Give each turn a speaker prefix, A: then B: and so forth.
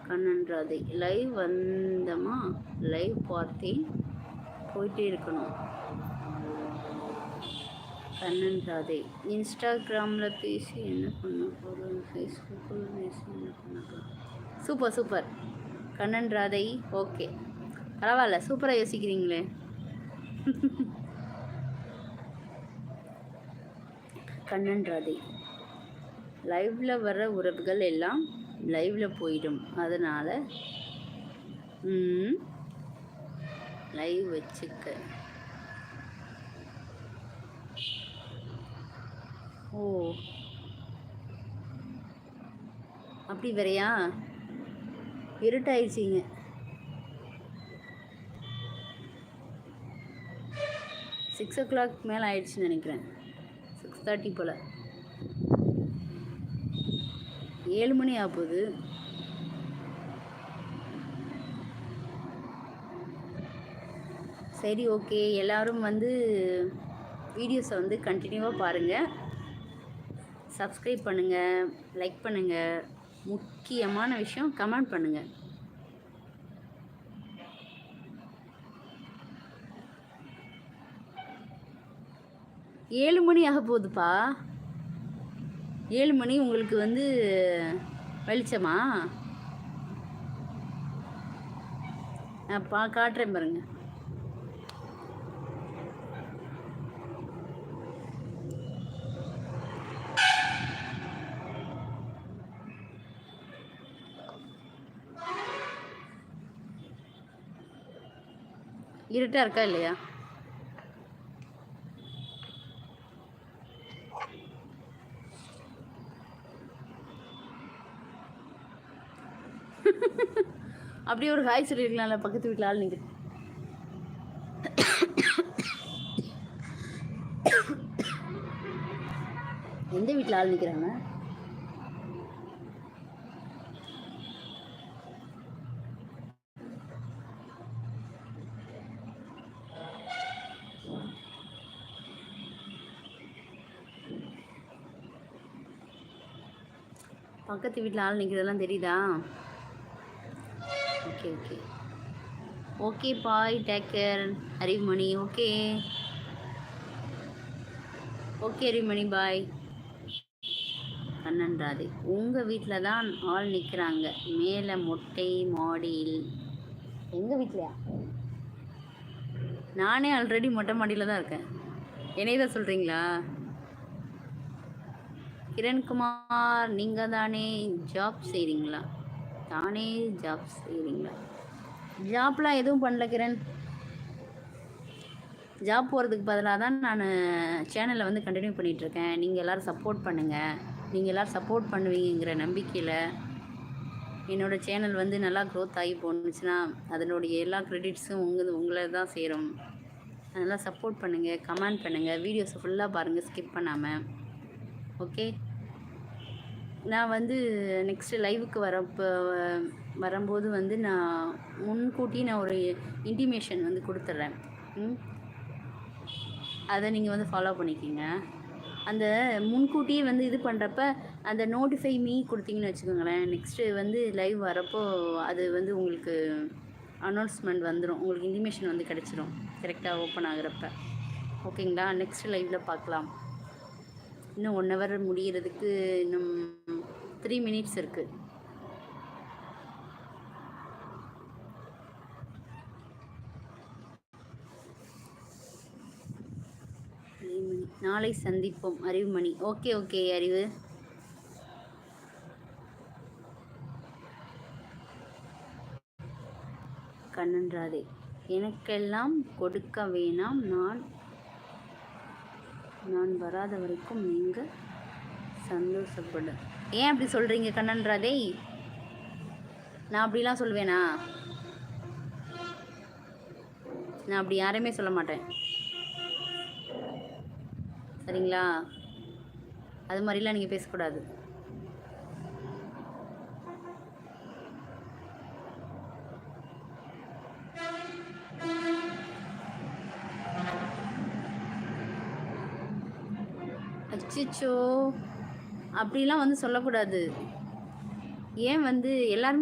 A: Kannan Radhai live வந்தமா, live பார்த்தேன், போயிட்டே இருக்கணும். கண்ணன் ராதை இன்ஸ்டாகிராமில் பேசி என்ன பண்ண போகிறோம், ஃபேஸ்புக்கில் பேசி என்ன பண்ண போகிறோம். Super super Kannan Radhai. Okay பரவாயில்ல, சூப்பராக யோசிக்கிறீங்களே. கண்ணன் ராதை லைவில் வர உறவுகள் எல்லாம் லைவில் போயிடும், அதனால் லைவ் வச்சுக்க. ஓ அப்படி வரையா, இருட்டாயிடுச்சிங்க. சிக்ஸ் ஓ கிளாக் மேலே ஆயிடுச்சுன்னு நினைக்கிறேன், 6:30 போல். 7 மணி ஆகுது. சரி ஓகே, எல்லோரும் வந்து வீடியோஸை வந்து கண்டினியூவாக பாருங்கள், சப்ஸ்கிரைப் பண்ணுங்கள், லைக் பண்ணுங்கள், முக்கியமான விஷயம் கமெண்ட் பண்ணுங்கள். ஏழு மணி ஆக போகுதுப்பா. 7 மணி உங்களுக்கு வந்து வெளிச்சமா? நான் காட்டுறேன் பாருங்கள். இருட்டாக இருக்கா இல்லையா? அப்படியே ஒரு ஹாய் சொல்லிருக்கலாம்ல, பக்கத்து வீட்டில் ஆள் நிற்க. எந்த வீட்டில் ஆள் நிற்கிறாங்க? பக்கத்து வீட்டில் ஆள் நிற்கிறதெல்லாம் தெரியுதா? Okay okay okay bye, take care. Arivumani okay okay Arivumani bye. Kannan Radhai உங்கள் வீட்டில் தான் ஆள் நிற்கிறாங்க, மேலே மொட்டை மாடியில். எங்கள் வீட்லையா? நானே ஆல்ரெடி மொட்டை மாடியில் தான் இருக்கேன். என்னைய தான் சொல்கிறீங்களா? கிரண்குமார் நீங்கள் தானே ஜாப் செய்கிறீங்களா? தானே ஜாப் செய்கிறீங்களா? ஜாப்லாம் எதுவும் பண்ணல கிரண். ஜாப் போகிறதுக்கு பதிலாக தான் நான் சேனலை வந்து கண்டினியூ பண்ணிகிட்ருக்கேன். நீங்கள் எல்லோரும் சப்போர்ட் பண்ணுங்கள், நீங்கள் எல்லோரும் சப்போர்ட் பண்ணுவீங்கிற நம்பிக்கையில் என்னோடய சேனல் வந்து நல்லா க்ரோத் ஆகி போணுச்சுன்னா அதனுடைய எல்லா க்ரெடிட்ஸும் உங்களை தான் சேரும். அதனால் சப்போர்ட் பண்ணுங்கள், கமெண்ட் பண்ணுங்கள், வீடியோஸை ஃபுல்லாக பாருங்கள் ஸ்கிப் பண்ணாமல். ஓகே, நான் வந்து நெக்ஸ்ட்டு லைவுக்கு வரும்போது வந்து நான் முன்கூட்டியே நான் ஒரு இன்டிமேஷன் வந்து கொடுத்துட்றேன். அதை நீங்கள் வந்து ஃபாலோ பண்ணிக்கிங்க. அந்த முன்கூட்டியே வந்து இது பண்ணுறப்ப அந்த நோட்டிஃபை மீ கொடுத்தீங்கன்னு வச்சுக்கோங்களேன், நெக்ஸ்ட்டு வந்து லைவ் வரப்போ அது வந்து உங்களுக்கு அனௌன்ஸ்மெண்ட் வந்துடும், உங்களுக்கு இன்டிமேஷன் வந்து கிடச்சிரும் கரெக்டாக ஓப்பன் ஆகிறப்ப. ஓகேங்களா? நெக்ஸ்ட் லைவில் பார்க்கலாம். இன்னும் 1 ஹவர் முடிகிறதுக்கு இன்னும் 3 மினிட்ஸ் இருக்குது. நாளை சந்திப்போம் அறிவுமணி. ஓகே ஓகே அறிவு. கண்ணன் ராதை எனக்கெல்லாம் கொடுக்க வேணாம், நான் வராத வரைக்கும் நீங்கள் சந்தோஷப்படு. ஏன் அப்படி சொல்கிறீங்க கண்ணன் ராதை? நான் அப்படிலாம் சொல்வேனா? நான் அப்படி யாரையுமே சொல்ல மாட்டேன், சரிங்களா? அது மாதிரிலாம் நீங்கள் பேசக்கூடாது. அச்சோ அப்படிலாம் வந்து சொல்லக்கூடாது. ஏன் வந்து எல்லாரும்